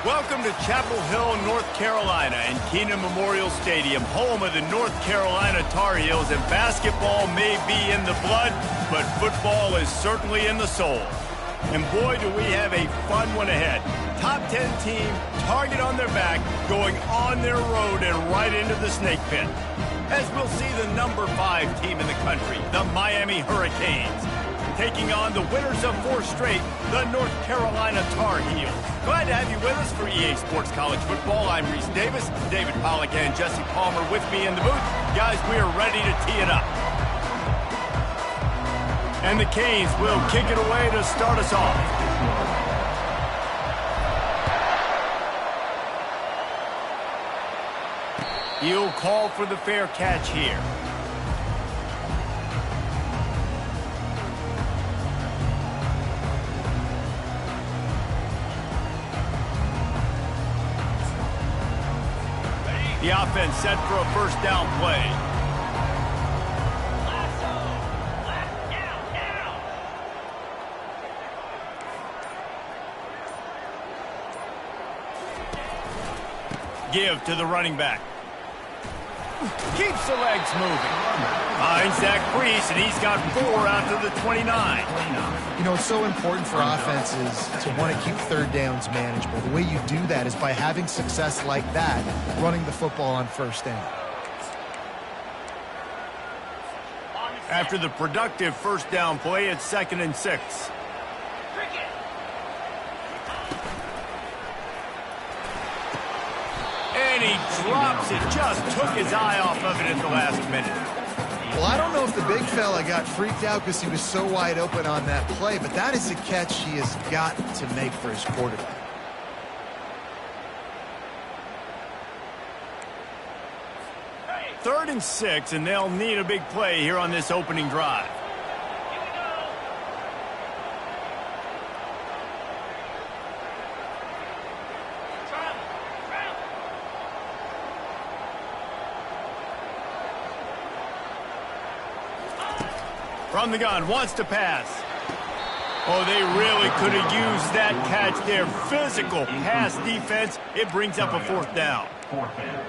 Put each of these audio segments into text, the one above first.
Welcome to Chapel Hill, North Carolina, and Keenan Memorial Stadium, home of the North Carolina Tar Heels. And basketball may be in the blood, but football is certainly in the soul. And boy, do we have a fun one ahead. Top 10 team, target on their back, going on their road and right into the snake pit. As we'll see the number 5 team in the country, the Miami Hurricanes, taking on the winners of 4 straight, the North Carolina Tar Heels. Glad to have you with us for EA Sports College Football. I'm Reese Davis, David Pollack and Jesse Palmer with me in the booth. Guys, we are ready to tee it up. And the Canes will kick it away to start us off. He'll call for the fair catch here. The offense set for a first down play. Give to the running back. Keeps the legs moving. Finds Zach Priest, and he's got 4 out to the 29. You know, it's so important for offenses to want to keep third downs manageable. The way you do that is by having success like that, running the football on first down. After the productive first down play, it's 2nd and 6. And he drops it. Just took his eye off of it at the last minute. Well, I don't know if the big fella got freaked out because he was so wide open on that play, but that is a catch he has got to make for his quarterback. Third and 6, and they'll need a big play here on this opening drive. From the gun, wants to pass. Oh, they really could have used that catch there. Physical pass defense. It brings up a 4th down.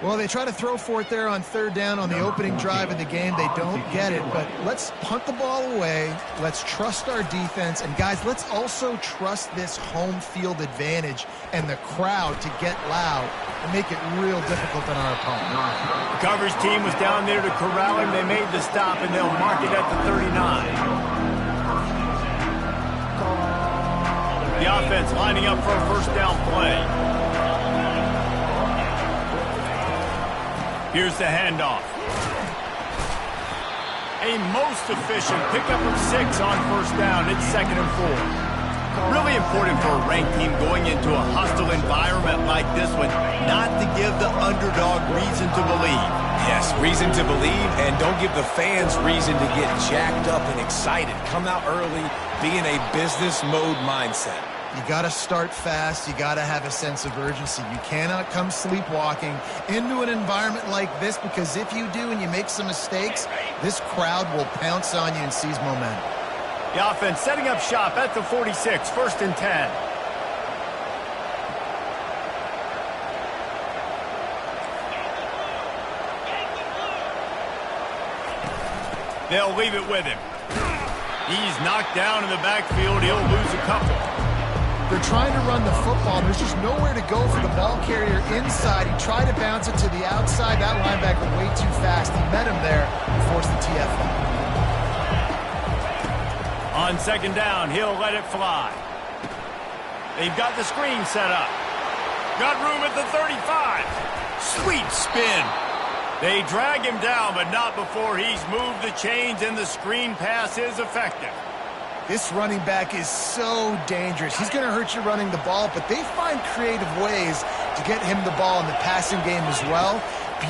Well, they try to throw for it there on 3rd down on the opening drive of the game. They don't get it, but let's punt the ball away. Let's trust our defense. And, guys, let's also trust this home field advantage and the crowd to get loud and make it real difficult on our opponent. The coverage team was down there to corral him. They made the stop, and they'll mark it at the 39. The offense lining up for a first down play. Here's the handoff. A most efficient pickup of 6 on first down. It's 2nd and 4. Really important for a ranked team going into a hostile environment like this one, not to give the underdog reason to believe. Yes, reason to believe, and don't give the fans reason to get jacked up and excited. Come out early, be in a business mode mindset. You got to start fast. You got to have a sense of urgency. You cannot come sleepwalking into an environment like this, because if you do and you make some mistakes, this crowd will pounce on you and seize momentum. The offense setting up shop at the 46, 1st and 10. They'll leave it with him. He's knocked down in the backfield. He'll lose a couple. They're trying to run the football. There's just nowhere to go for the ball carrier inside. He tried to bounce it to the outside. That linebacker way too fast. He met him there and forced the TFL. On 2nd down, he'll let it fly. They've got the screen set up. Got room at the 35. Sweet spin. They drag him down, but not before he's moved the chains, and the screen pass is effective. This running back is so dangerous. He's going to hurt you running the ball, but they find creative ways to get him the ball in the passing game as well.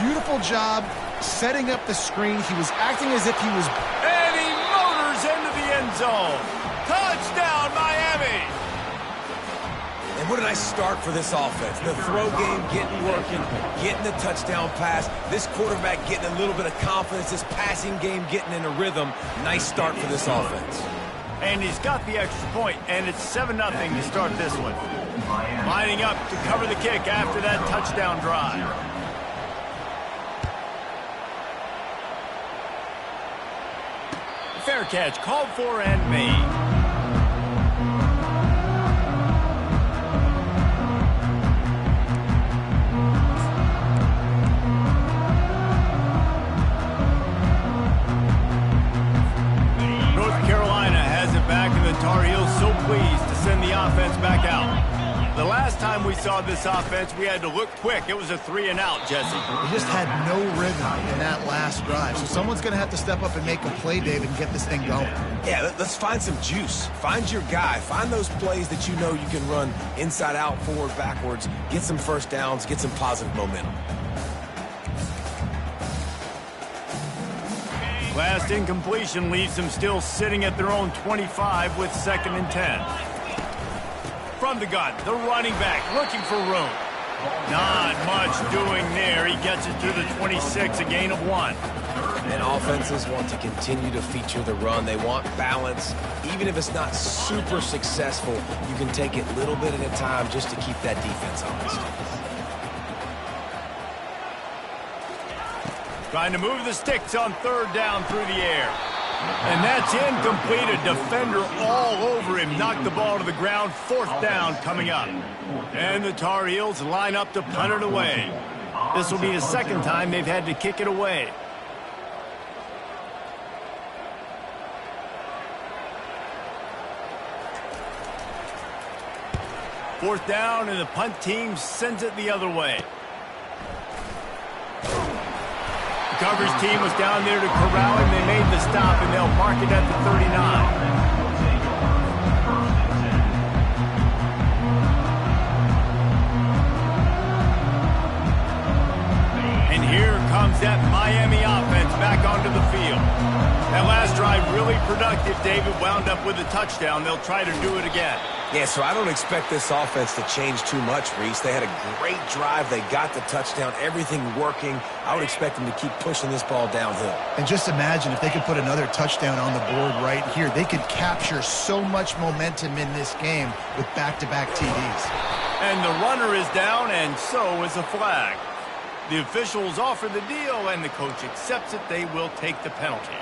Beautiful job setting up the screen. He was acting as if he was... And he motors into the end zone. Touchdown, Miami! And what a nice start for this offense. The throw game getting working, getting the touchdown pass. This quarterback getting a little bit of confidence. This passing game getting in a rhythm. Nice start for this offense. And he's got the extra point, and it's 7-0 to start this one. Lining up to cover the kick after that touchdown drive. Fair catch, called for and made. Tar Heels so pleased to send the offense back out. The last time we saw this offense, we had to look quick. It was a 3-and-out, Jesse. They just had no rhythm in that last drive. So someone's going to have to step up and make a play, David, and get this thing going. Yeah, let's find some juice. Find your guy. Find those plays that you know you can run inside out, forward, backwards, get some first downs, get some positive momentum. Last incompletion leaves them still sitting at their own 25 with 2nd and 10. From the gun, the running back looking for room. Not much doing there. He gets it to the 26, a gain of 1. And offenses want to continue to feature the run. They want balance. Even if it's not super successful, you can take it little bit at a time just to keep that defense honest. Trying to move the sticks on 3rd down through the air. And that's incomplete. A defender all over him. Knocked the ball to the ground. 4th down coming up. And the Tar Heels line up to punt it away. This will be the 2nd time they've had to kick it away. Fourth down, and the punt team sends it the other way. Coverage team was down there to corral him. They made the stop, and they'll mark it at the 39. And here comes that Miami offense back onto the field. That last drive really productive. David wound up with a touchdown. They'll try to do it again. Yeah, so I don't expect this offense to change too much, Reese. They had a great drive. They got the touchdown, everything working. I would expect them to keep pushing this ball downhill. And just imagine if they could put another touchdown on the board right here. They could capture so much momentum in this game with back-to-back TDs. And the runner is down, and so is a flag. The officials offer the deal, and the coach accepts it. They will take the penalty.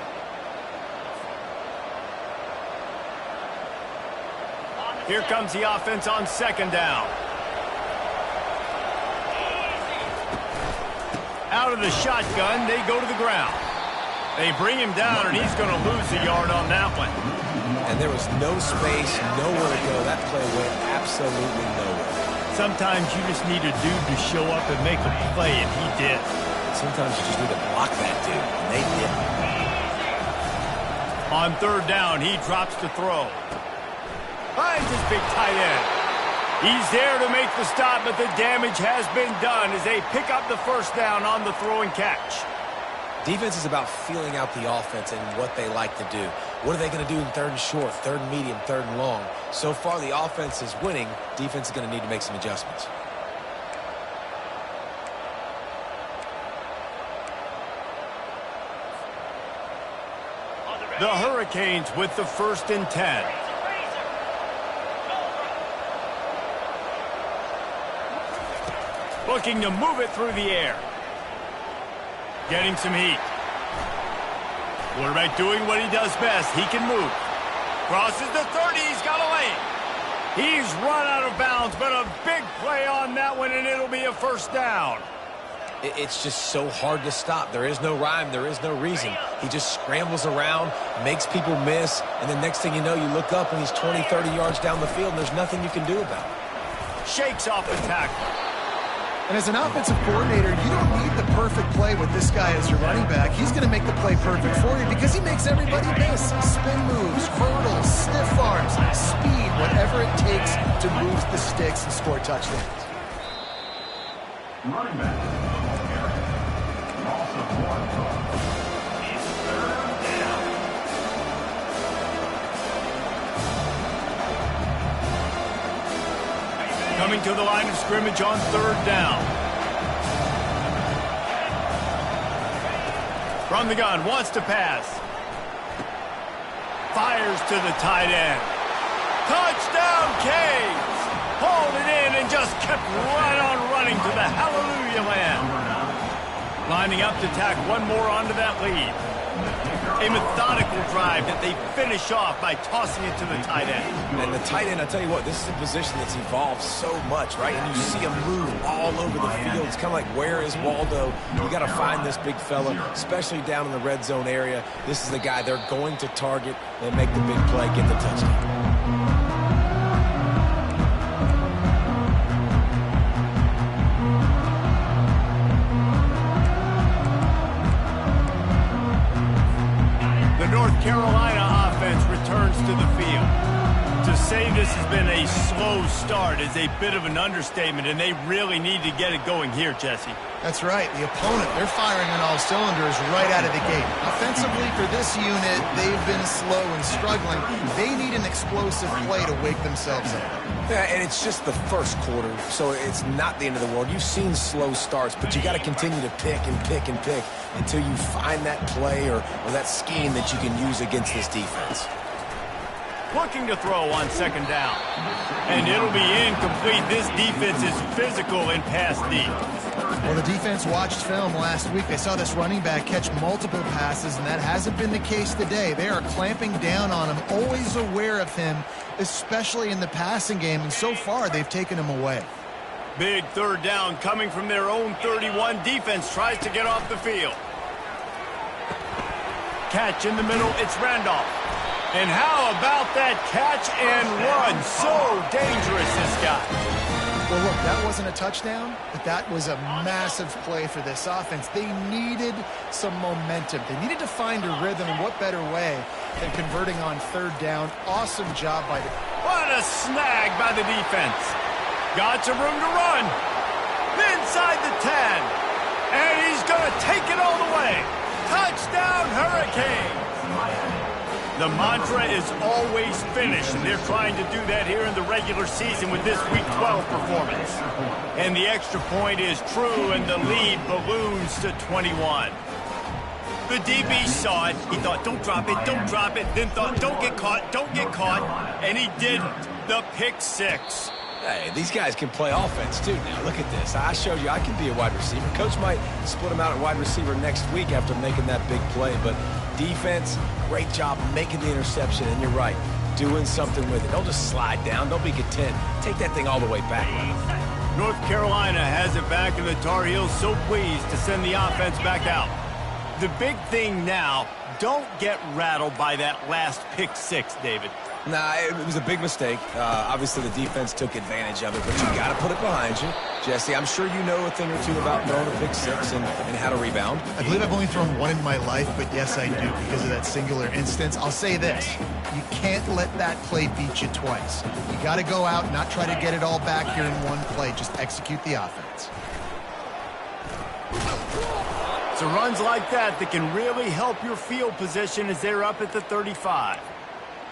Here comes the offense on 2nd down. Out of the shotgun, they go to the ground. They bring him down, and he's going to lose a yard on that one. And there was no space, nowhere to go. That play went absolutely nowhere. Sometimes you just need a dude to show up and make a play, and he did. Sometimes you just need to block that dude, and they did. On 3rd down, he drops to throw. Finds his big tight end. He's there to make the stop, but the damage has been done as they pick up the 1st down on the throw and catch. Defense is about feeling out the offense and what they like to do. What are they going to do in 3rd and short, 3rd and medium, 3rd and long? So far, the offense is winning. Defense is going to need to make some adjustments. The Hurricanes with the 1st and 10. Looking to move it through the air. Getting some heat. Quarterback doing what he does best. He can move. Crosses the 30. He's got a lane. He's run out of bounds, but a big play on that one, and it'll be a 1st down. It's just so hard to stop. There is no rhyme. There is no reason. He just scrambles around, makes people miss, and the next thing you know, you look up and he's 20, 30 yards down the field, and there's nothing you can do about it. Shakes off the tackle. And as an offensive coordinator, you don't need the perfect play with this guy as your running back. He's going to make the play perfect for you because he makes everybody miss. Spin moves, hurdles, stiff arms, speed, whatever it takes to move the sticks and score touchdowns. Running back. Also one. It's 3rd down. Coming to the line of scrimmage on 3rd down. From the gun, wants to pass. Fires to the tight end. Touchdown, Canes! Hauled it in and just kept right on running to the hallelujah land. Lining up to tack one more onto that lead. A methodical drive that they finish off by tossing it to the tight end. And the tight end, I tell you what, this is a position that's evolved so much, right? And you see him move all over the field. It's kind of like, where is Waldo? You got to find this big fella, especially down in the red zone area. This is the guy they're going to target and make the big play, get the touchdown. North Carolina offense returns to the field. To say this has been a slow start is a bit of an understatement, and they really need to get it going here, Jesse. That's right. The opponent, they're firing on all cylinders right out of the gate. Offensively, for this unit, they've been slow and struggling. They need an explosive play to wake themselves up. Yeah, and it's just the first quarter, so it's not the end of the world. You've seen slow starts, but you got to continue to pick and pick and pick until you find that play or that scheme that you can use against this defense. Looking to throw on second down. And it'll be incomplete. This defense is physical in pass deep. Well, the defense watched film last week. They saw this running back catch multiple passes, and that hasn't been the case today. They are clamping down on him, always aware of him, especially in the passing game, and so far they've taken him away. Big third down coming from their own 31. Defense tries to get off the field. Catch in the middle. It's Randolph. And how about that catch and run? So dangerous, this guy. Well, look, that wasn't a touchdown, but that was a massive play for this offense. They needed some momentum. They needed to find a rhythm, and what better way than converting on third down. Awesome job by the... What a snag by the defense. Got some room to run. Inside the 10. And he's going to take it all the way. Touchdown, Hurricanes. The mantra is always finish, and they're trying to do that here in the regular season with this Week 12 performance. And the extra point is true, and the lead balloons to 21. The DB saw it. He thought, don't drop it, don't drop it. Then thought, don't get caught, and he didn't. The pick six. Hey, these guys can play offense, too, now. Look at this. I showed you I can be a wide receiver. Coach might split him out at wide receiver next week after making that big play, but defense, great job making the interception, and you're right, doing something with it. Don't just slide down. Don't be content. Take that thing all the way back. North Carolina has it back, and the Tar Heels so pleased to send the offense back out. The big thing now, don't get rattled by that last pick six, David. Nah, it was a big mistake. Obviously, the defense took advantage of it, but you got to put it behind you. Jesse, I'm sure you know a thing or two about throwing a pick six and how to rebound. I believe I've only thrown one in my life, but yes, I do because of that singular instance. I'll say this. You can't let that play beat you twice. You got to go out and not try to get it all back here in one play. Just execute the offense. So runs like that can really help your field position as they're up at the 35.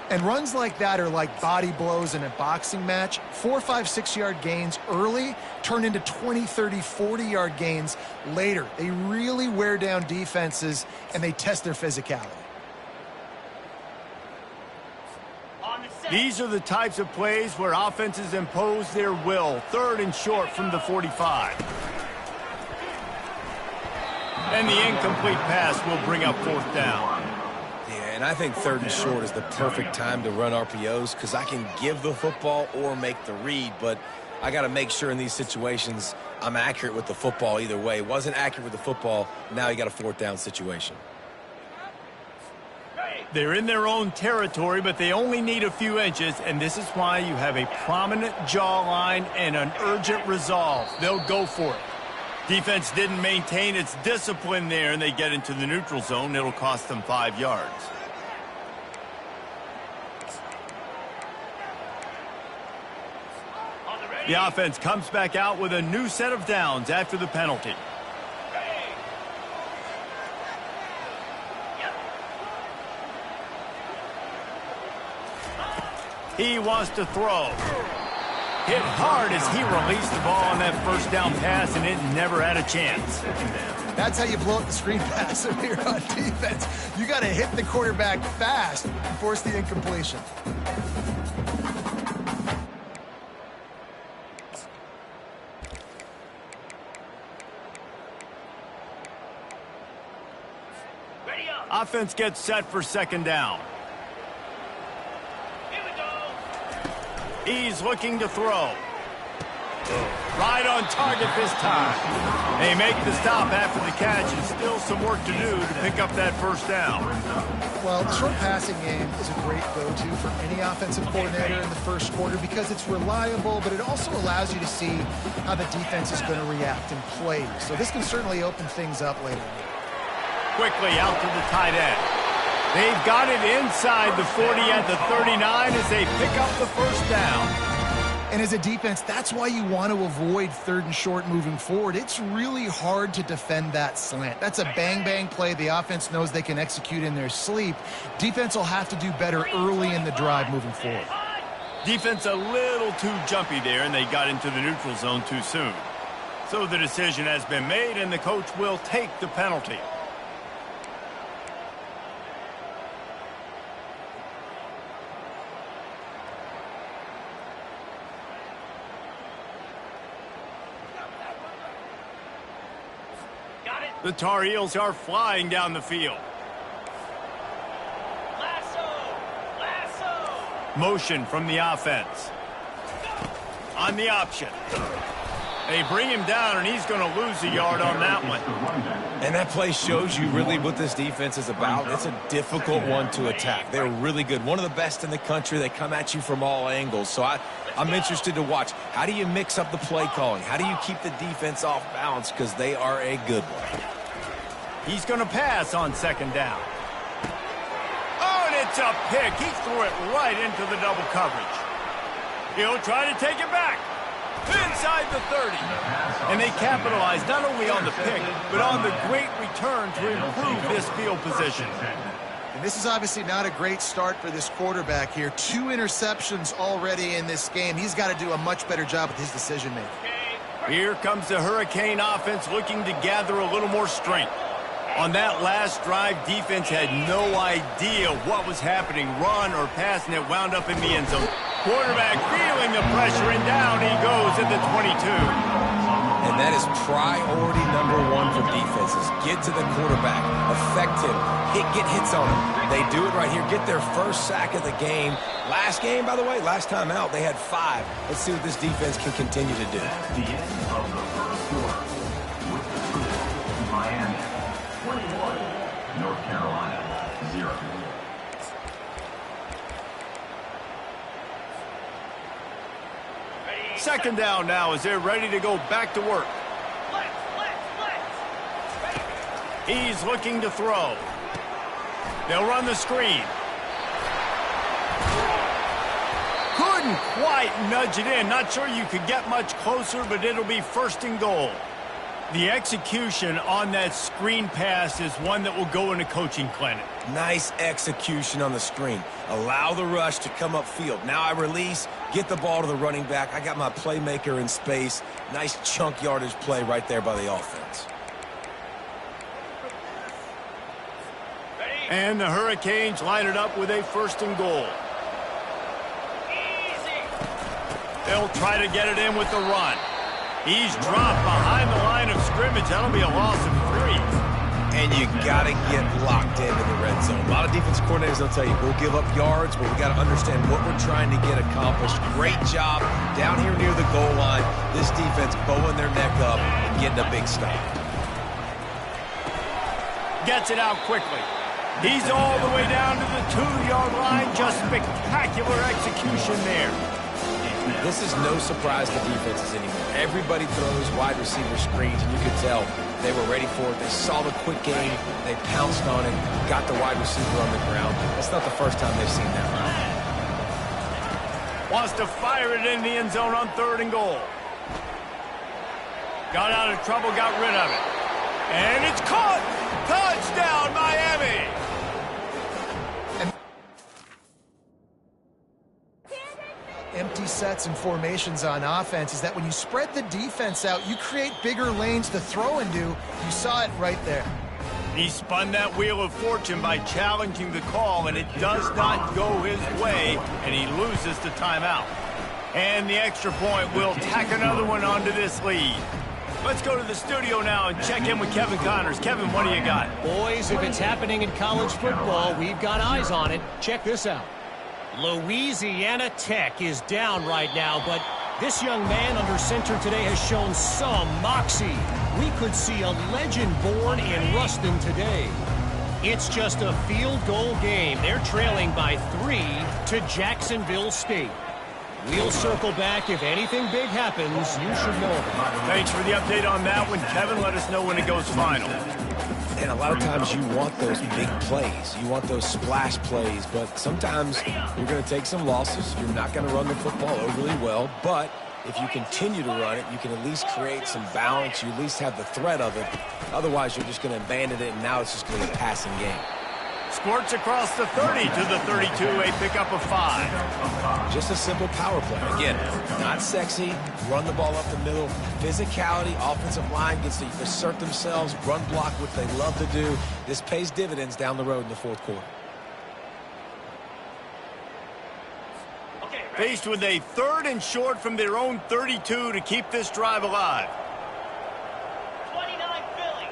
And runs like that are like body blows in a boxing match. 4, 5, 6-yard gains early turn into 20, 30, 40-yard gains later. They really wear down defenses, and they test their physicality. These are the types of plays where offenses impose their will. Third and short from the 45. And the incomplete pass will bring up fourth down. And I think third and short is the perfect time to run RPOs because I can give the football or make the read, but I got to make sure in these situations I'm accurate with the football either way. Wasn't accurate with the football, now you got a fourth down situation. They're in their own territory, but they only need a few inches, and this is why you have a prominent jawline and an urgent resolve. They'll go for it. Defense didn't maintain its discipline there, and they get into the neutral zone. It'll cost them 5 yards. The offense comes back out with a new set of downs after the penalty. He wants to throw. Hit hard as he released the ball on that first down pass, and it never had a chance. That's how you blow up the screen pass if you're on defense. You got to hit the quarterback fast and force the incompletion. Ready up. Offense gets set for second down. Here we go. He's looking to throw. Right on target this time. They make the stop after the catch, and still some work to do to pick up that first down. Well, the short passing game is a great go-to for any offensive coordinator in the first quarter because it's reliable, but it also allows you to see how the defense is going to react and play. So this can certainly open things up later. Quickly out to the tight end. They've got it inside the 40 at the 39 as they pick up the first down. And as a defense, that's why you want to avoid third and short moving forward. It's really hard to defend that slant. That's a bang-bang play the offense knows they can execute in their sleep. Defense will have to do better early in the drive moving forward. Defense a little too jumpy there, and they got into the neutral zone too soon. So the decision has been made, and the coach will take the penalty. The Tar Heels are flying down the field. Lasso. Motion from the offense. On the option. They bring him down, and he's going to lose a yard on that one. And that play shows you really what this defense is about. It's a difficult one to attack. They're really good. One of the best in the country. They come at you from all angles. So I'm interested to watch. How do you mix up the play calling? How do you keep the defense off balance? Because they are a good one. He's going to pass on second down. Oh, and it's a pick. He threw it right into the double coverage. He'll try to take it back. Inside the 30. And they capitalize not only on the pick, but on the great return to improve this field position. And this is obviously not a great start for this quarterback here. 2 interceptions already in this game. He's got to do a much better job with his decision-making. Here comes the Hurricane offense looking to gather a little more strength. On that last drive, defense had no idea what was happening, run or pass, and it wound up in the end zone. Quarterback feeling the pressure, and down he goes at the 22. And that is priority number 1 for defenses. Get to the quarterback, affect him, get hits on him. They do it right here, get their first sack of the game. Last game, by the way, last time out, they had 5. Let's see what this defense can continue to do. The end of the first quarter. With the score, Miami 21, North Carolina 0. Second down now as they're ready to go back to work. He's looking to throw. They'll run the screen. Couldn't quite nudge it in. Not sure you could get much closer, but it'll be first and goal. The execution on that screen pass is one that will go in a coaching clinic. Nice execution on the screen. Allow the rush to come upfield. Now I release, get the ball to the running back. I got my playmaker in space. Nice chunk yardage play right there by the offense. And the Hurricanes line it up with a first and goal. They'll try to get it in with the run. He's dropped behind the line of scrimmage. That'll be a loss of 3. And you got to get locked into the red zone. A lot of defense coordinators, they'll tell you, we'll give up yards, but we got to understand what we're trying to get accomplished. Great job down here near the goal line. This defense bowing their neck up and getting a big stop. Gets it out quickly. He's all the way down to the 2-yard line. Just spectacular execution there. This is no surprise to defenses anymore. Everybody throws wide receiver screens, and you could tell they were ready for it. They saw the quick game. They pounced on it, got the wide receiver on the ground. That's not the first time they've seen that run. Wants to fire it in the end zone on 3rd and goal. Got out of trouble, got rid of it. And it's caught! Touchdown, Miami! empty sets and formations on offense is that when you spread the defense out, you create bigger lanes to throw into. You saw it right there. He spun that wheel of fortune by challenging the call, and it does not go his way, and he loses the timeout. And the extra point will tack another one onto this lead. Let's go to the studio now and check in with Kevin Connors. Kevin, what do you got? Boys, if it's happening in college football, we've got eyes on it. Check this out. Louisiana Tech is down right now, but this young man under center today has shown some moxie. We could see a legend born in Ruston today. It's just a field goal game. They're trailing by 3 to Jacksonville State. We'll circle back. If anything big happens, you should know about it. Thanks for the update on that one, Kevin. Let us know when it goes final. And a lot of times you want those big plays. You want those splash plays. But sometimes you're going to take some losses. You're not going to run the football overly well. But if you continue to run it, you can at least create some balance. You at least have the threat of it. Otherwise, you're just going to abandon it, and now it's just going to be a passing game. Squirts across the 30 to the 32, a pickup of 5. Just a simple power play. Again, not sexy, run the ball up the middle. Physicality, offensive line gets to assert themselves, run block, which they love to do. This pays dividends down the road in the fourth quarter. Faced with a 3rd and short from their own 32 to keep this drive alive. 29 Philly.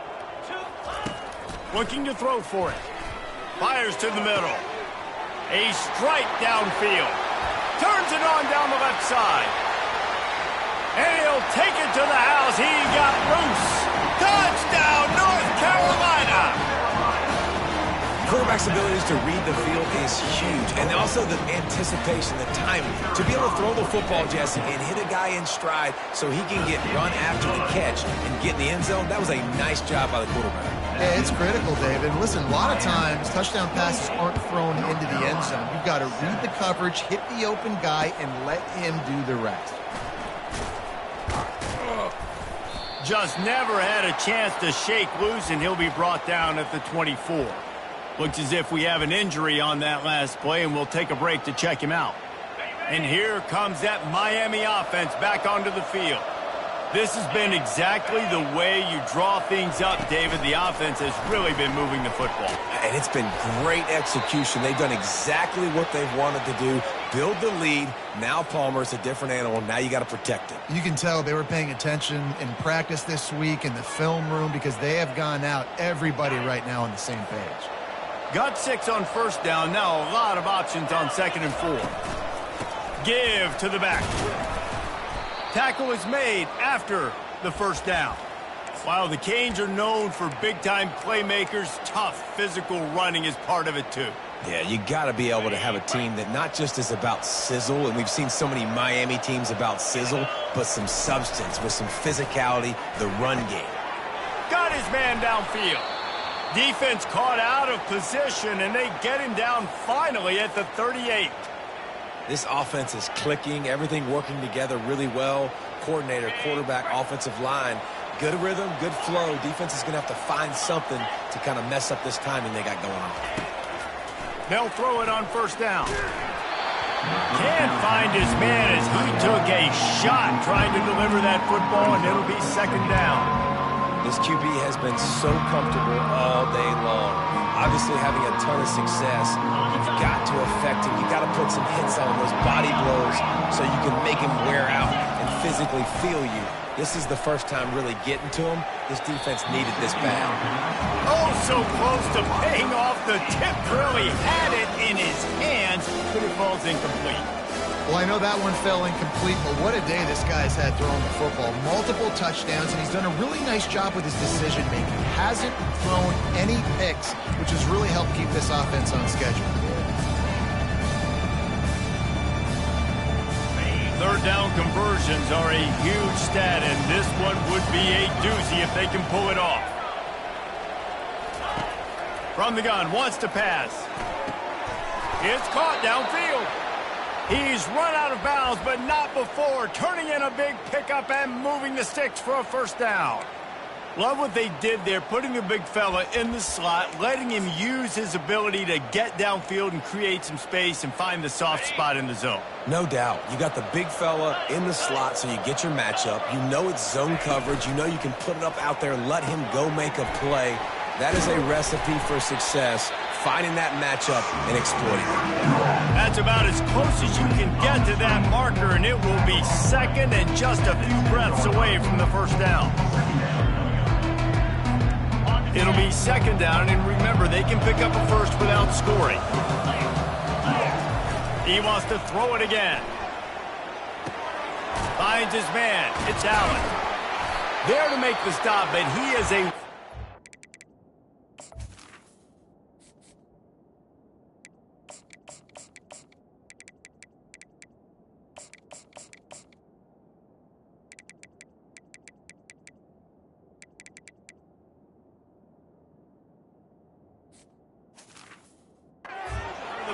Looking to throw for it. Fires to the middle. A strike downfield. Turns it on down the left side. And he'll take it to the house. He got loose. Touchdown, North Carolina! Quarterback's abilities to read the field is huge. And also the anticipation, the timing. To be able to throw the football, Jesse, and hit a guy in stride so he can get run after the catch and get in the end zone, that was a nice job by the quarterback. Yeah, it's critical, David. And listen, a lot of times touchdown passes aren't thrown into the end zone. You've got to read the coverage, hit the open guy, and let him do the rest. Just never had a chance to shake loose, and he'll be brought down at the 24. Looks as if we have an injury on that last play, and we'll take a break to check him out. And here comes that Miami offense back onto the field. This has been exactly the way you draw things up, David. The offense has really been moving the football. And it's been great execution. They've done exactly what they've wanted to do. Build the lead. Now Palmer's a different animal. Now you got to protect it. You can tell they were paying attention in practice this week in the film room because they have gone out, everybody right now on the same page. Got 6 on first down. Now a lot of options on 2nd and 4. Give to the back. Tackle is made after the first down. While the Canes are known for big-time playmakers, tough physical running is part of it too. Yeah, you got to be able to have a team that not just is about sizzle, and we've seen so many Miami teams about sizzle, but some substance with some physicality, the run game. Got his man downfield. Defense caught out of position, and they get him down finally at the 38. This offense is clicking, everything working together really well. Coordinator, quarterback, offensive line. Good rhythm, good flow. Defense is going to have to find something to kind of mess up this timing they got going on. They'll throw it on first down. Can't find his man as he took a shot trying to deliver that football, and it'll be 2nd down. This QB has been so comfortable all day long. Obviously having a ton of success. You've got to affect him. You've got to put some hits on those body blows so you can make him wear out and physically feel you. This is the first time really getting to him. This defense needed this bad. Oh, so close to paying off. The tip really had it in his hands, but it falls incomplete. Well, I know that one fell incomplete, but what a day this guy's had throwing the football. Multiple touchdowns, and he's done a really nice job with his decision-making. Hasn't thrown any picks, which has really helped keep this offense on schedule. 3rd down conversions are a huge stat, and this one would be a doozy if they can pull it off. From the gun, wants to pass. It's caught downfield. He's run out of bounds, but not before turning in a big pickup and moving the sticks for a first down. Love what they did there, putting the big fella in the slot, letting him use his ability to get downfield and create some space and find the soft spot in the zone. No doubt. You got the big fella in the slot, so you get your matchup. You know it's zone coverage. You know you can put it up out there and let him go make a play. That is a recipe for success, finding that matchup and exploiting it. That's about as close as you can get to that marker, and it will be second and just a few breaths away from the first down. It'll be second down, and remember, they can pick up a first without scoring. He wants to throw it again. Finds his man. It's Allen. There to make the stop, but he is a...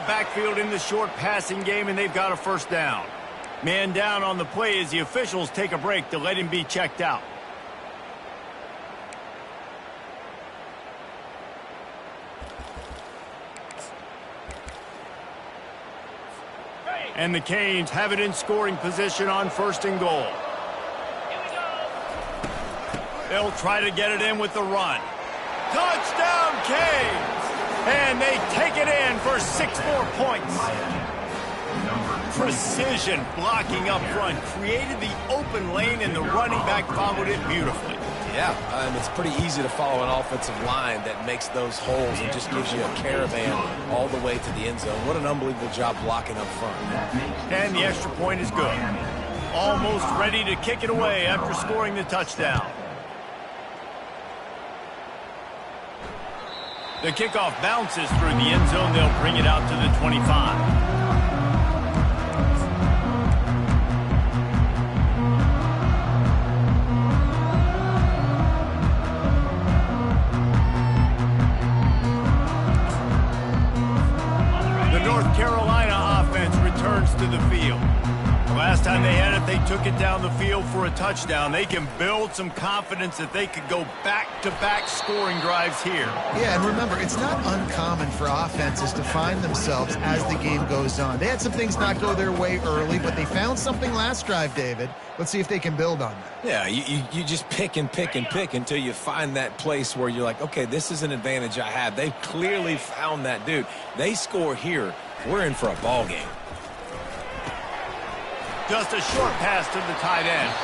backfield in the short passing game, and they've got a first down. Man down on the play as the officials take a break to let him be checked out. And the Canes have it in scoring position on first and goal. They'll try to get it in with the run. Touchdown, Canes! And they take it in for 6 more points. Precision blocking up front. Created the open lane, and the running back followed it beautifully. Yeah, it's pretty easy to follow an offensive line that makes those holes and just gives you a caravan all the way to the end zone. What an unbelievable job blocking up front. And the extra point is good. Almost ready to kick it away after scoring the touchdown. The kickoff bounces through the end zone. They'll bring it out to the 25. The North Carolina offense returns to the field. Last time they had it, they took it down the field for a touchdown. They can build some confidence that they could go back-to-back scoring drives here. Yeah, and remember, it's not uncommon for offenses to find themselves as the game goes on. They had some things not go their way early, but they found something last drive, David. Let's see if they can build on that. Yeah, you just pick and pick and pick until you find that place where you're like, okay, this is an advantage I have. They've clearly found that, dude. They score here. We're in for a ball game. Just a short pass to the tight end.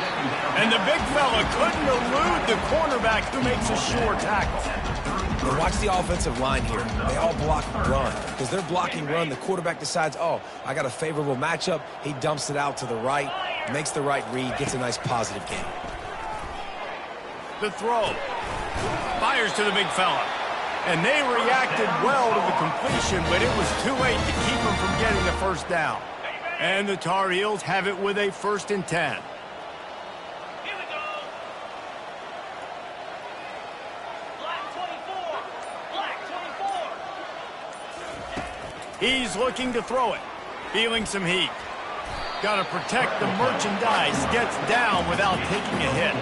And the big fella couldn't elude the cornerback who makes a sure tackle. But watch the offensive line here. They all block run. Because they're blocking run, the quarterback decides, oh, I got a favorable matchup. He dumps it out to the right, makes the right read, gets a nice positive gain. The throw. Fires to the big fella. And they reacted well to the completion, but it was too late to keep him from getting the first down. And the Tar Heels have it with a 1st and 10. Here we go. Black 24. Black 24. He's looking to throw it. Feeling some heat. Got to protect the merchandise. Gets down without taking a hit.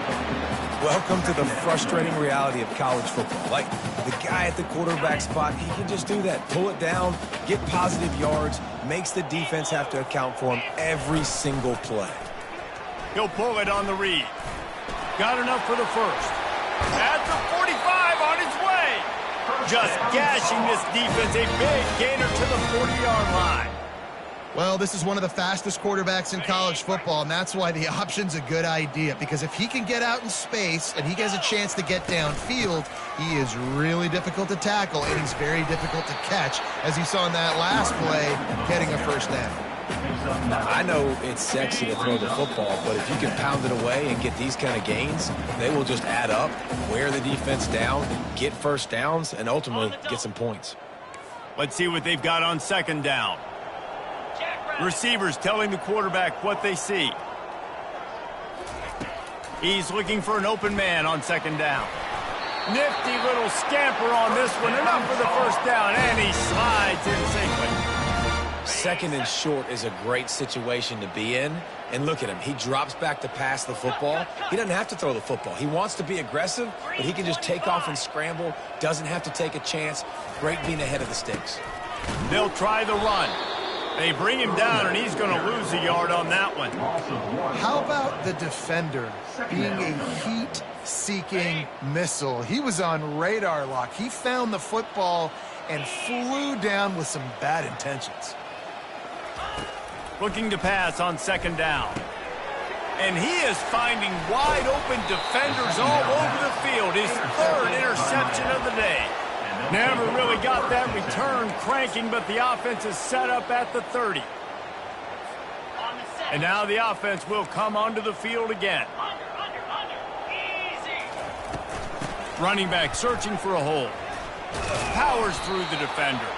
Welcome to the frustrating reality of college football. Like, the guy at the quarterback spot, he can just do that. Pull it down, get positive yards, makes the defense have to account for him every single play. He'll pull it on the read. Got enough for the first. At the 45 on his way. Just gashing this defense. A big gainer to the 40-yard line. Well, this is one of the fastest quarterbacks in college football, and that's why the option's a good idea. Because if he can get out in space and he has a chance to get downfield, he is really difficult to tackle, and he's very difficult to catch, as you saw in that last play, getting a first down. I know it's sexy to throw the football, but if you can pound it away and get these kind of gains, they will just add up, wear the defense down, get first downs, and ultimately get some points. Let's see what they've got on 2nd down. Receivers telling the quarterback what they see. He's looking for an open man on 2nd down. Nifty little scamper on this one. Enough for the first down, and he slides in safely. Second and short is a great situation to be in. And look at him. He drops back to pass the football. He doesn't have to throw the football. He wants to be aggressive, but he can just take off and scramble. Doesn't have to take a chance. Great being ahead of the sticks. They'll try the run. They bring him down, and he's going to lose a yard on that one. How about the defender being a heat-seeking missile? He was on radar lock. He found the football and flew down with some bad intentions. Looking to pass on second down. And he is finding wide-open defenders all over the field. His third interception of the day. Never really got that return cranking, but the offense is set up at the 30. And now the offense will come onto the field again. Running back searching for a hole. Powers through the defender.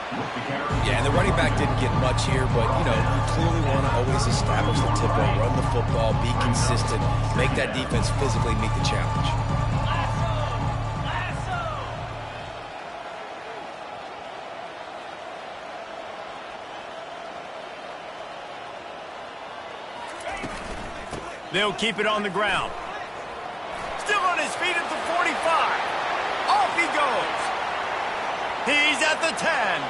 Yeah, and the running back didn't get much here, but, you know, you clearly want to always establish the tempo, run the football, be consistent, make that defense physically meet the challenge. They'll keep it on the ground. Still on his feet at the 45. Off he goes. He's at the 10.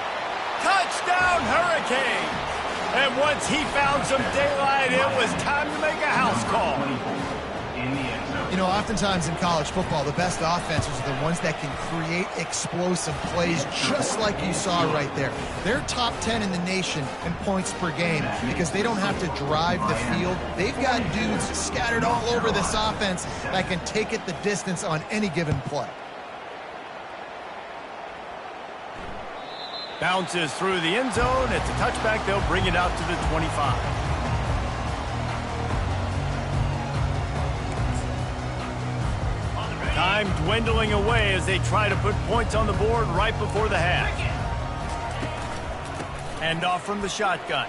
Touchdown, Hurricane. And once he found some daylight, it was time to make a house call. You know, oftentimes in college football, the best offenses are the ones that can create explosive plays, just like you saw right there. They're top 10 in the nation in points per game because they don't have to drive the field. They've got dudes scattered all over this offense that can take it the distance on any given play. Bounces through the end zone. It's a touchback. They'll bring it out to the 25. Time dwindling away as they try to put points on the board right before the half. Hand off from the shotgun.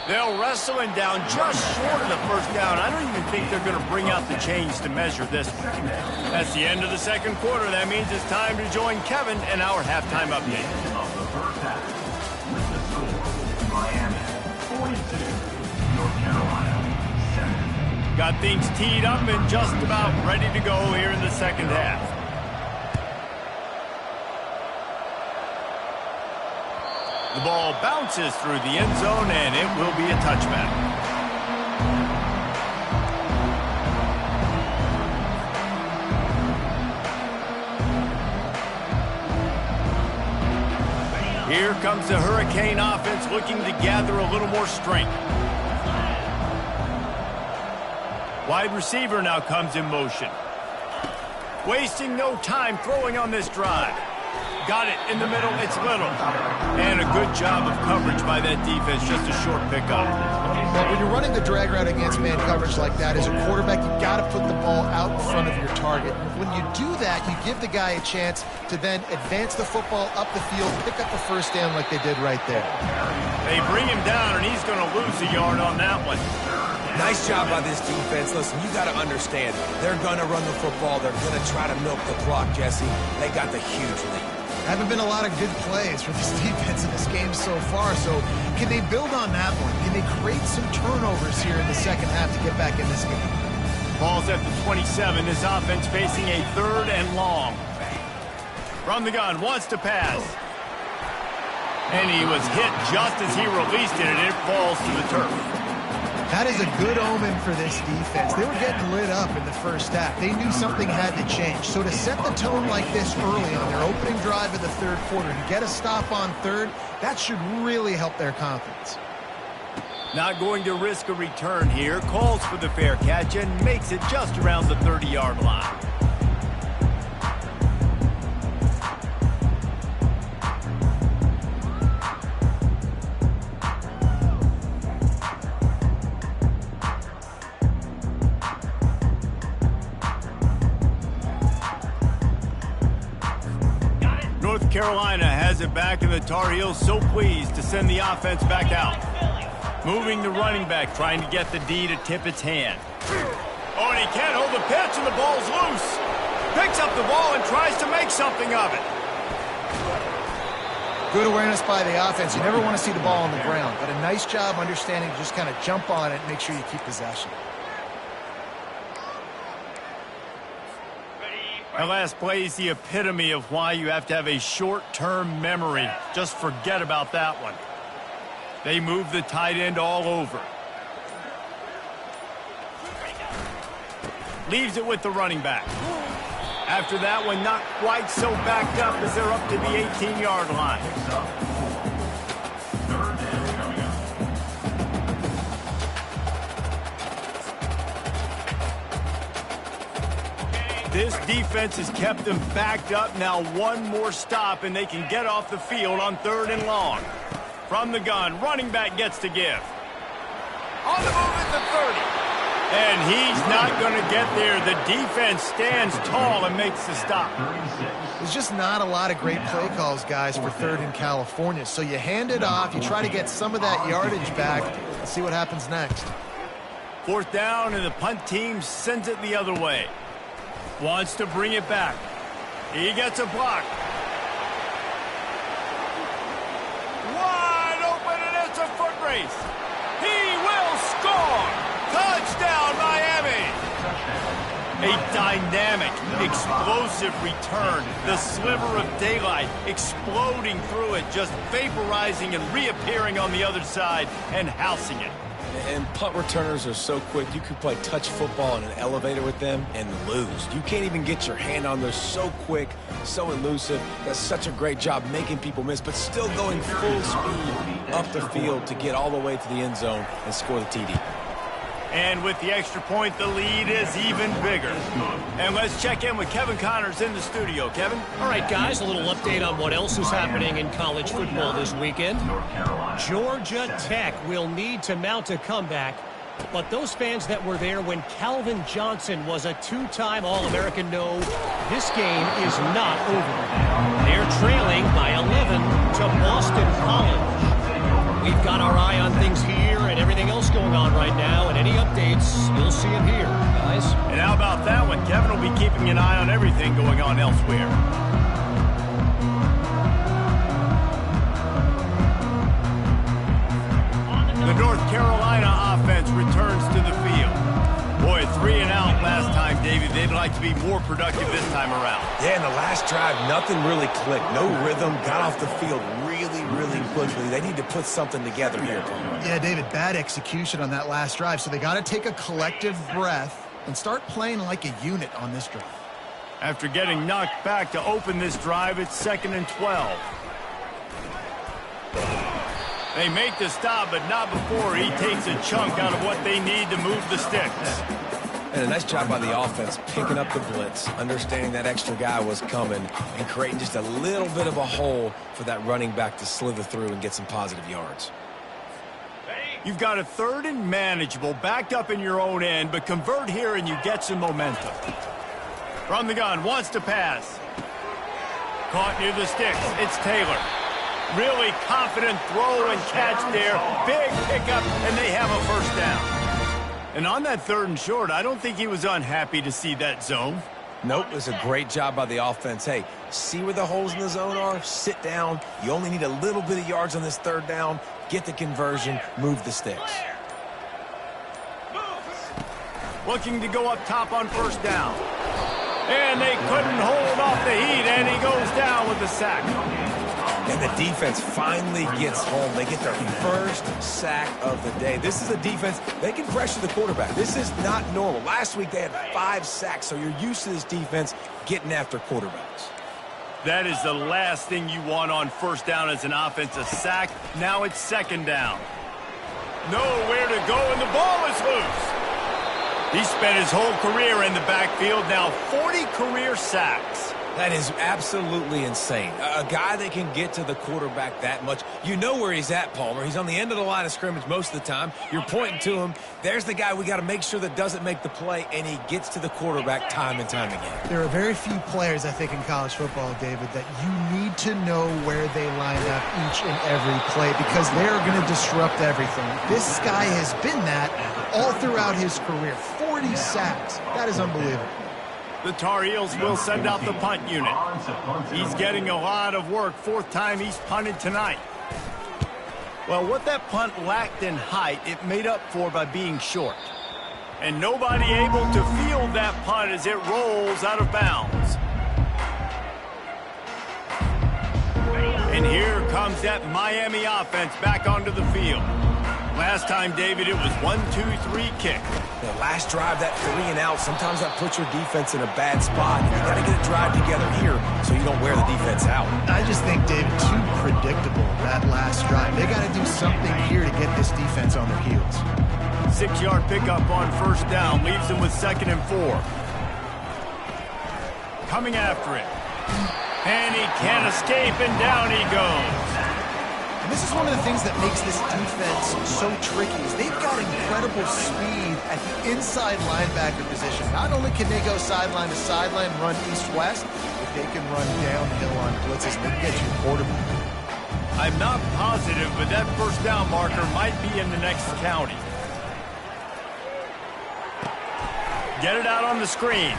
They'll wrestle him down just short of the first down. I don't even think they're going to bring out the chains to measure this one. That's the end of the second quarter. That means it's time to join Kevin in our halftime update. Of the first half, with the score, Miami 42, North Carolina 7. Got things teed up and just about ready to go here in the second half. The ball bounces through the end zone, and it will be a touchback. Here comes the Hurricane offense looking to gather a little more strength. Wide receiver now comes in motion. Wasting no time throwing on this drive. Got it in the middle, it's Little. And a good job of coverage by that defense, just a short pickup. Well, when you're running the drag route against man coverage like that, as a quarterback, you've got to put the ball out in front of your target. When you do that, you give the guy a chance to then advance the football up the field, pick up a first down like they did right there. They bring him down, and he's going to lose a yard on that one. Nice job by this defense. Listen, you got to understand, they're going to run the football. They're going to try to milk the clock, Jesse. They got the huge lead. Haven't been a lot of good plays for this defense in this game so far, so can they build on that one? Can they create some turnovers here in the second half to get back in this game? Ball's at the 27. This offense facing a third and long. From the gun, wants to pass. And he was hit just as he released it, and it falls to the turf. That is a good omen for this defense. They were getting lit up in the first half. They knew something had to change. So to set the tone like this early on their opening drive of the third quarter and get a stop on third, that should really help their confidence. Not going to risk a return here. Calls for the fair catch and makes it just around the 30-yard line. North Carolina has it back, and the Tar Heels so pleased to send the offense back out. Moving the running back, trying to get the D to tip its hand. Oh, and he can't hold the pitch, and the ball's loose. Picks up the ball and tries to make something of it. Good awareness by the offense. You never want to see the ball on the ground, but a nice job understanding to just kind of jump on it and make sure you keep possession. That last play is the epitome of why you have to have a short-term memory. Just forget about that one. They move the tight end all over. Leaves it with the running back. After that one, not quite so backed up as they're up to the 18-yard line. This defense has kept them backed up. Now one more stop, and they can get off the field on 3rd and long. From the gun, running back gets to give. On the move at the 30. And he's not going to get there. The defense stands tall and makes the stop. There's just not a lot of great play calls, guys, for 3rd in California. So you hand it off, you try to get some of that yardage back, and see what happens next. 4th down, and the punt team sends it the other way. Wants to bring it back. He gets a block. Wide open, and it's a foot race. He will score. Touchdown, Miami! A dynamic, explosive return. The sliver of daylight exploding through it, just vaporizing and reappearing on the other side and housing it. And punt returners are so quick. You can play touch football in an elevator with them and lose. You can't even get your hand on. They're so quick, so elusive. Does such a great job making people miss, but still going full speed up the field to get all the way to the end zone and score the TD. And with the extra point, the lead is even bigger. And let's check in with Kevin Connors in the studio. Kevin? All right, guys, a little update on what else is happening in college football this weekend. Georgia Tech will need to mount a comeback, but those fans that were there when Calvin Johnson was a 2-time All-American know this game is not over. They're trailing by 11 to Boston College. We've got our eye on things here and everything else going on right now, and any updates, you'll see them here, guys. And how about that one? Kevin will be keeping an eye on everything going on elsewhere. The North Carolina offense returns to the field. Boy, 3 and out last time, David. They'd like to be more productive this time around. Yeah, in the last drive, nothing really clicked. No rhythm, got off the field really quickly. They need to put something together here. Yeah, David, bad execution on that last drive, so they got to take a collective breath and start playing like a unit on this drive. After getting knocked back to open this drive, it's 2nd and 12. They make the stop, but not before he takes a chunk out of what they need to move the sticks. And a nice job by the offense, picking up the blitz, understanding that extra guy was coming, and creating just a little bit of a hole for that running back to slither through and get some positive yards. You've got a 3rd and manageable, backed up in your own end, but convert here and you get some momentum. From the gun, wants to pass. Caught near the sticks. It's Taylor. Really confident throw and catch there. Big pickup, and they have a 1st down. And on that 3rd and short, I don't think he was unhappy to see that zone. Nope, it's a great job by the offense. Hey, see where the holes in the zone are? Sit down. You only need a little bit of yards on this 3rd down. Get the conversion, move the sticks. Looking to go up top on 1st down. And they couldn't hold off the heat, and he goes down with the sack. And the defense finally gets home. They get their 1st sack of the day. This is a defense, they can pressure the quarterback. This is not normal. Last week they had 5 sacks, so you're used to this defense getting after quarterbacks. That is the last thing you want on 1st down as an offense, a sack. Now it's 2nd down. Nowhere to go, and the ball is loose. He spent his whole career in the backfield, now 40 career sacks. That is absolutely insane. A guy that can get to the quarterback that much. You know where he's at, Palmer. He's on the end of the line of scrimmage most of the time. You're pointing to him. There's the guy we got to make sure that doesn't make the play, and he gets to the quarterback time and time again. There are very few players, I think, in college football, David, that you need to know where they line up each and every play because they're going to disrupt everything. This guy has been that all throughout his career. 40 sacks. That is unbelievable. The Tar Heels will send out the punt unit. He's getting a lot of work. Fourth time he's punted tonight. Well, what that punt lacked in height, it made up for by being short. And nobody able to field that punt as it rolls out of bounds. And here comes that Miami offense back onto the field. Last time, David, it was 1-2-3 kick. The last drive, that 3 and out, sometimes that puts your defense in a bad spot. You got to get a drive together here so you don't wear the defense out. I just think, David, too predictable, that last drive. They got to do something here to get this defense on their heels. 6-yard pickup on first down leaves them with 2nd and 4. Coming after it. And he can't escape, and down he goes. And this is one of the things that makes this defense so tricky is they've got incredible speed at the inside linebacker position. Not only can they go sideline to sideline, run east-west, but they can run downhill on blitzes. They can get you a quarterback. I'm not positive, but that first down marker might be in the next county. Get it out on the screen.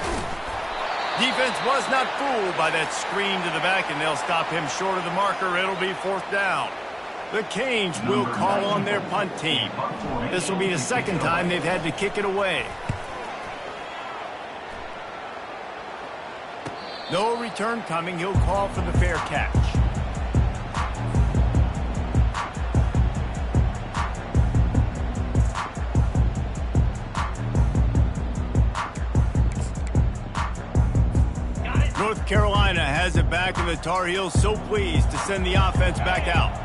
Defense was not fooled by that screen to the back, and they'll stop him short of the marker. It'll be 4th down. The Canes will call on their punt team. This will be the 2nd time they've had to kick it away. No return coming. He'll call for the fair catch. North Carolina has it back, and the Tar Heels so pleased to send the offense back out.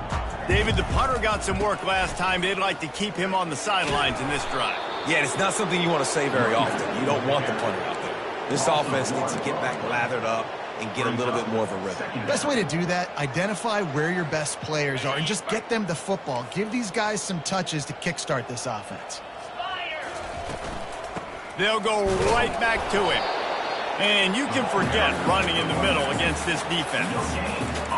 David, the punter got some work last time. They'd like to keep him on the sidelines in this drive. Yeah, it's not something you want to say very often. You don't want the punter out there. This offense needs to get back lathered up and get a little bit more of a rhythm. Best way to do that, identify where your best players are and just get them the football. Give these guys some touches to kickstart this offense. They'll go right back to him. And you can forget running in the middle against this defense.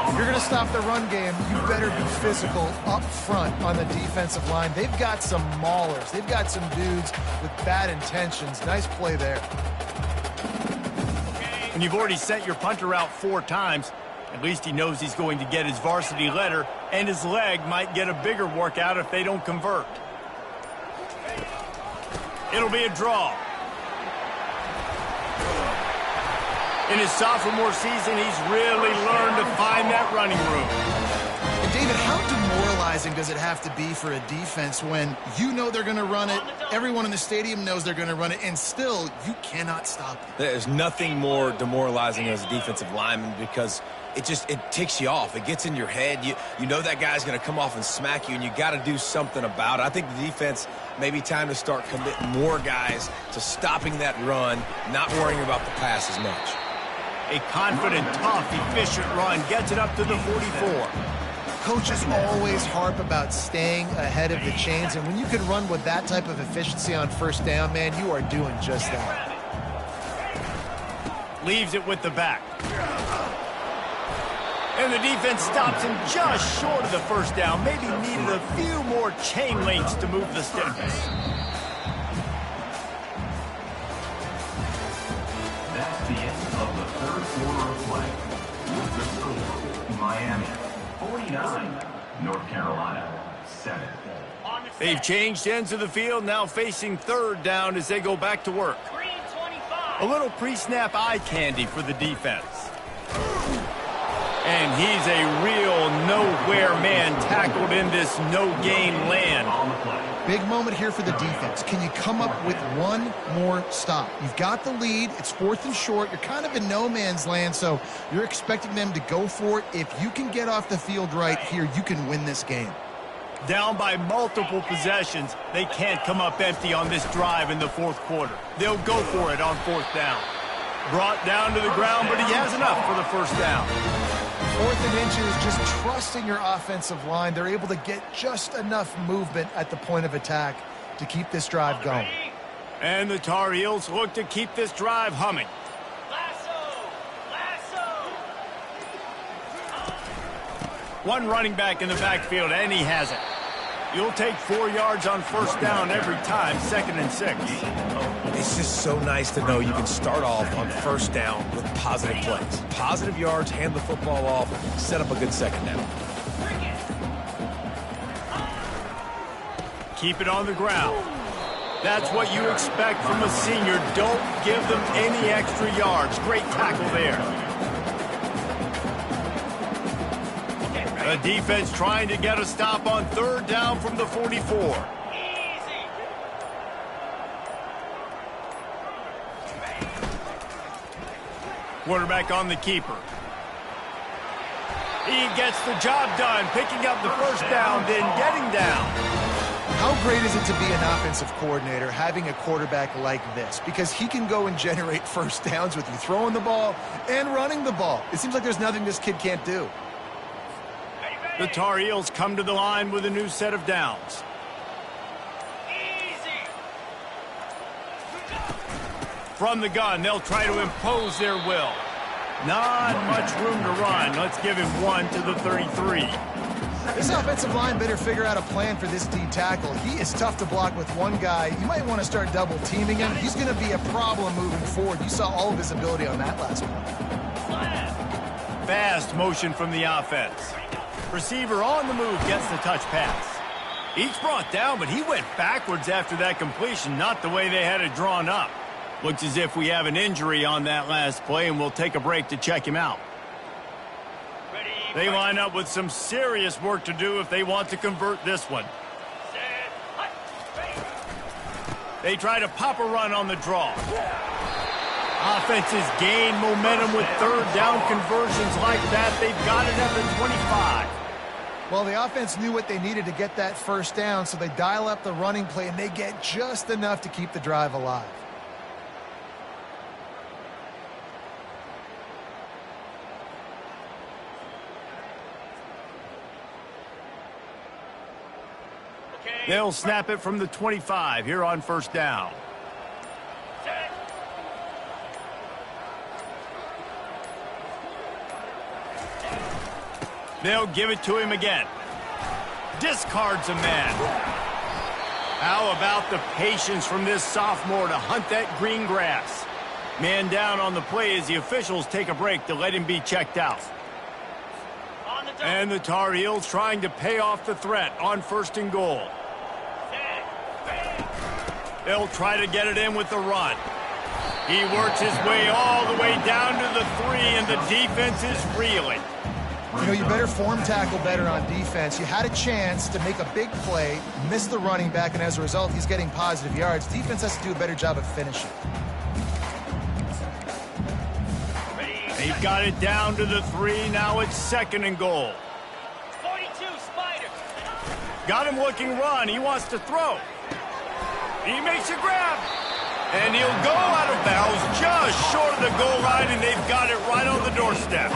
If you're going to stop the run game, you better be physical up front on the defensive line. They've got some maulers. They've got some dudes with bad intentions. Nice play there. And you've already sent your punter out 4 times. At least he knows he's going to get his varsity letter, and his leg might get a bigger workout if they don't convert. It'll be a draw. In his sophomore season, he's really learned to find that running room. And David, how demoralizing does it have to be for a defense when you know they're going to run it, everyone in the stadium knows they're going to run it, and still you cannot stop it? There's nothing more demoralizing as a defensive lineman because it ticks you off. It gets in your head. You know that guy's going to come off and smack you, and you got to do something about it. I think the defense may be time to start committing more guys to stopping that run, not worrying about the pass as much. A confident, tough, efficient run gets it up to the 44. Coaches always harp about staying ahead of the chains, and when you can run with that type of efficiency on first down, man, you are doing just that. Leaves it with the back. And the defense stops him just short of the first down. Maybe needed a few more chain links to move the sticks. That's the end of the 3rd quarter of play. With the score, Miami 49, North Carolina 7. They've changed ends of the field, now facing 3rd down as they go back to work. A little pre-snap eye candy for the defense. And he's a real nowhere man tackled in this no-gain land. Big moment here for the defense. Can you come up with one more stop? You've got the lead. It's 4th and short. You're kind of in no man's land, so you're expecting them to go for it. If you can get off the field right here, you can win this game. Down by multiple possessions, they can't come up empty on this drive in the 4th quarter. They'll go for it on 4th down. Brought down to the ground, but he has enough for the first down. 4th and inches, just trusting your offensive line. They're able to get just enough movement at the point of attack to keep this drive going. And the Tar Heels look to keep this drive humming. One running back in the backfield, and he has it. You'll take 4 yards on first down every time, 2nd and 6. It's just so nice to know you can start off on first down with positive plays. Positive yards, hand the football off, set up a good second down. Keep it on the ground. That's what you expect from a senior. Don't give them any extra yards. Great tackle there. The defense trying to get a stop on 3rd down from the 44. Quarterback on the keeper. He gets the job done, picking up the first down, then getting down. How great is it to be an offensive coordinator having a quarterback like this? Because he can go and generate first downs with you throwing the ball and running the ball. It seems like there's nothing this kid can't do. The Tar Heels come to the line with a new set of downs. From the gun, they'll try to impose their will. Not much room to run. Let's give him 1 to the 33. This offensive line better figure out a plan for this D tackle. He is tough to block with one guy. You might want to start double teaming him. He's going to be a problem moving forward. You saw all of his ability on that last one. Fast motion from the offense. Receiver on the move gets the touch pass. Each brought down, but he went backwards after that completion, not the way they had it drawn up. Looks as if we have an injury on that last play, and we'll take a break to check him out. They line up with some serious work to do if they want to convert this one. They try to pop a run on the draw. Offenses gain momentum with 3rd down conversions like that. They've got it at the 25. Well, the offense knew what they needed to get that first down, so they dial up the running play, and they get just enough to keep the drive alive. They'll snap it from the 25 here on first down. They'll give it to him again. Discards a man. How about the patience from this sophomore to hunt that green grass? Man down on the play as the officials take a break to let him be checked out. And the Tar Heels trying to pay off the threat on 1st and goal. They'll try to get it in with the run. He works his way all the way down to the 3, and the defense is reeling. You know, you better form tackle better on defense. You had a chance to make a big play, miss the running back, and as a result, he's getting positive yards. Defense has to do a better job of finishing. They've got it down to the 3. Now it's 2nd and goal. 42, Spider. Got him looking run. He wants to throw. He makes a grab. And he'll go out of bounds just short of the goal line, and they've got it right on the doorstep.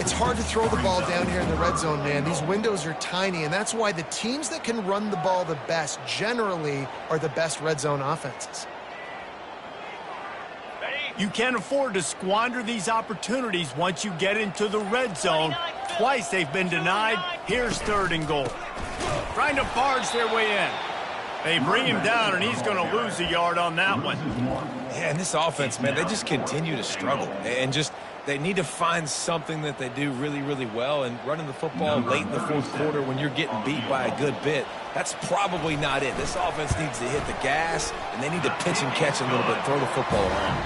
It's hard to throw the ball down here in the red zone, man. These windows are tiny, and that's why the teams that can run the ball the best generally are the best red zone offenses. You can't afford to squander these opportunities once you get into the red zone. Twice they've been denied. Here's 3rd and goal. Trying to barge their way in. They bring him down, and he's going to lose a yard on that one. Yeah, and this offense, man, they just continue to struggle. And just, they need to find something that they do really, really well. And running the football late in the 4th quarter when you're getting beat by a good bit, that's probably not it. This offense needs to hit the gas, and they need to pitch and catch a little bit, throw the football around.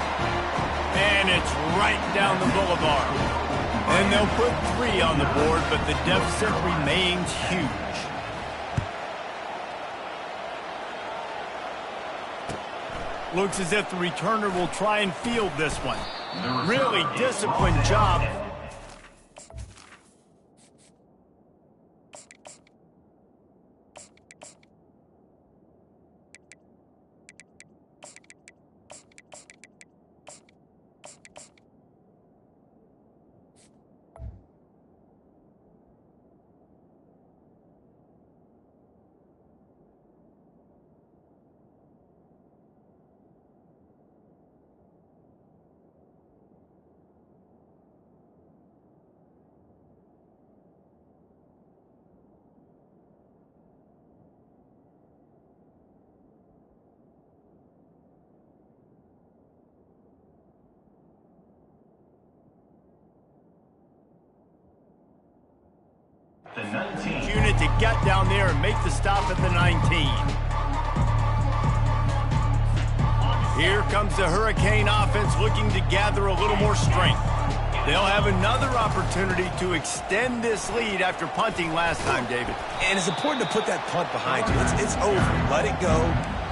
And it's right down the boulevard. And they'll put 3 on the board, but the deficit remains huge. Looks as if the returner will try and field this one. Really disciplined job. The 19. Unit to get down there and make the stop at the 19. Here comes the Hurricane offense looking to gather a little more strength. They'll have another opportunity to extend this lead after punting last time, David. And it's important to put that punt behind you. It's over. Let it go.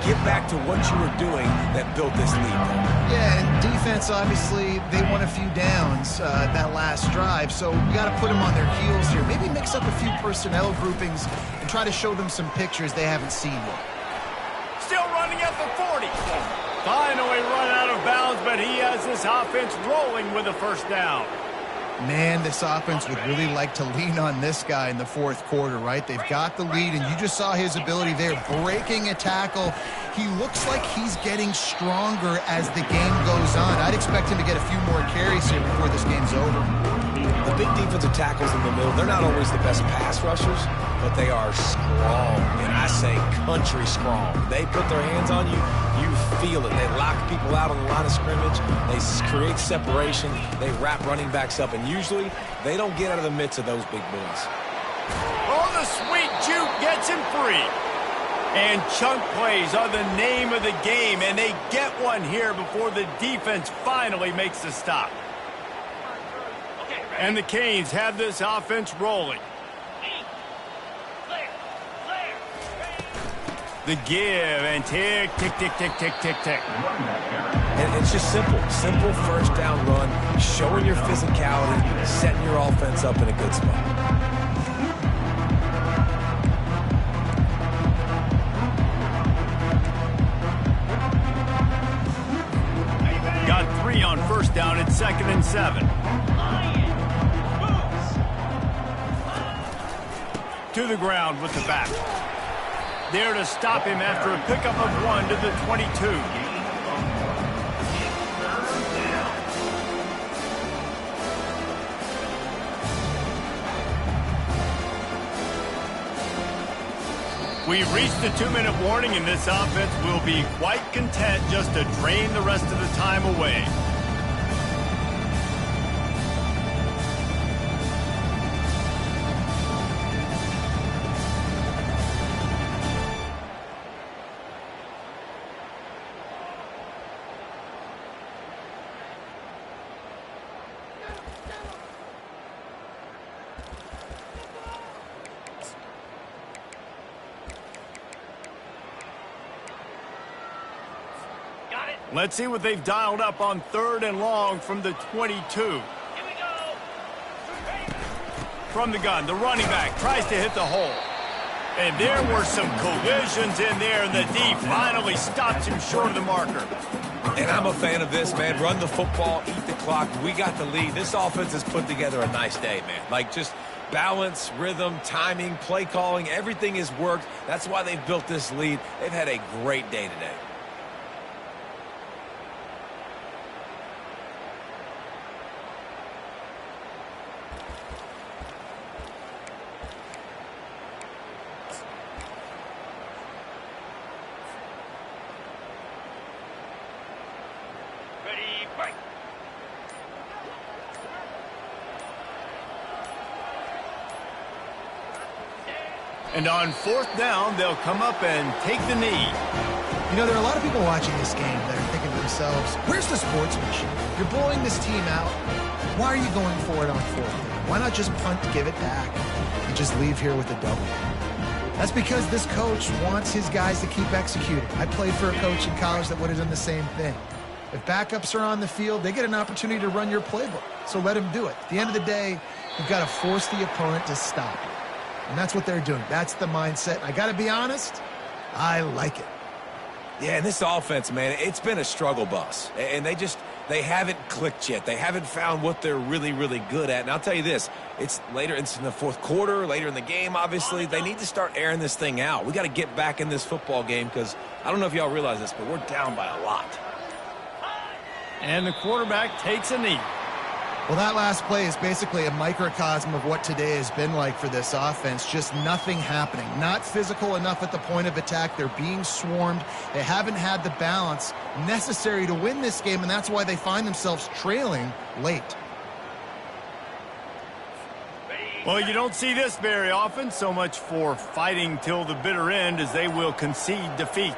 Get back to what you were doing that built this lead. Yeah, and defense, obviously, they won a few downs that last drive, so you got to put them on their heels here. Maybe mix up a few personnel groupings and try to show them some pictures they haven't seen yet. Still running at the 40. Finally run out of bounds, but he has this offense rolling with a first down. Man, this offense would really like to lean on this guy in the fourth quarter, right? They've got the lead, and you just saw his ability there, breaking a tackle. He looks like he's getting stronger as the game goes on. I'd expect him to get a few more carries here before this game's over. The big defensive tackles in the middle, they're not always the best pass rushers, but they are strong, and I say country strong. They put their hands on you, you feel it. They lock people out on the line of scrimmage. They create separation. They wrap running backs up, and usually they don't get out of the midst of those big boys. Oh, the sweet juke gets him free. And chunk plays are the name of the game, and they get one here before the defense finally makes the stop. And the Canes have this offense rolling. The give and tick, tick, tick, tick, tick, tick, tick. And it's just simple. Simple first down run, showing your physicality, setting your offense up in a good spot. Got 3 on first down at 2nd and 7. To the ground with the back. There to stop him after a pickup of 1 to the 22. We've reached the 2-minute warning, and this offense will be quite content just to drain the rest of the time away. Let's see what they've dialed up on 3rd and long from the 22. From the gun, the running back tries to hit the hole. And there were some collisions in there, and the D finally stops him short of the marker. And I'm a fan of this, man. Run the football, eat the clock. We got the lead. This offense has put together a nice day, man. Like, just balance, rhythm, timing, play calling, everything has worked. That's why they've built this lead. They've had a great day today. And on 4th down, they'll come up and take the knee. You know, there are a lot of people watching this game that are thinking to themselves, where's the sportsmanship? You're blowing this team out. Why are you going for it on 4th? Why not just punt, give it back, and just leave here with a W? That's because this coach wants his guys to keep executing. I played for a coach in college that would have done the same thing. If backups are on the field, they get an opportunity to run your playbook, so let them do it. At the end of the day, you've got to force the opponent to stop you. And that's what they're doing. That's the mindset. I got to be honest, I like it. Yeah, and this offense, man, it's been a struggle bus. And they haven't clicked yet. They haven't found what they're really, really good at. And I'll tell you this, it's later in the 4th quarter, later in the game, obviously. They need to start airing this thing out. We got to get back in this football game because I don't know if y'all realize this, but we're down by a lot. And the quarterback takes a knee. Well, that last play is basically a microcosm of what today has been like for this offense. Just nothing happening. Not physical enough at the point of attack. They're being swarmed. They haven't had the balance necessary to win this game, and that's why they find themselves trailing late. Well, you don't see this very often. So much for fighting till the bitter end, as they will concede defeat.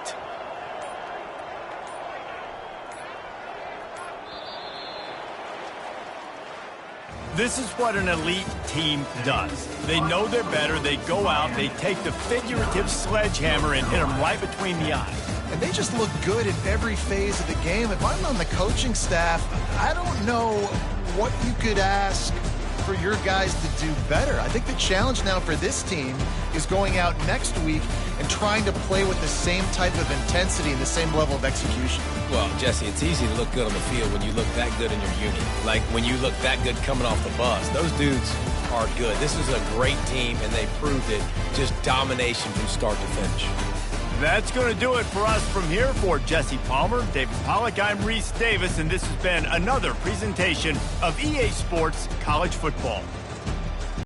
This is what an elite team does. They know they're better. They go out. They take the figurative sledgehammer and hit them right between the eyes. And they just look good in every phase of the game. If I'm on the coaching staff, I don't know what you could ask for your guys to do better. I think the challenge now for this team is going out next week and trying to play with the same type of intensity and the same level of execution. Well, Jesse, it's easy to look good on the field when you look that good in your unit. Like when you look that good coming off the bus. Those dudes are good. This is a great team, and they proved it. Just domination from start to finish. That's going to do it for us from here. For Jesse Palmer, David Pollack, I'm Reese Davis, and this has been another presentation of EA Sports College Football.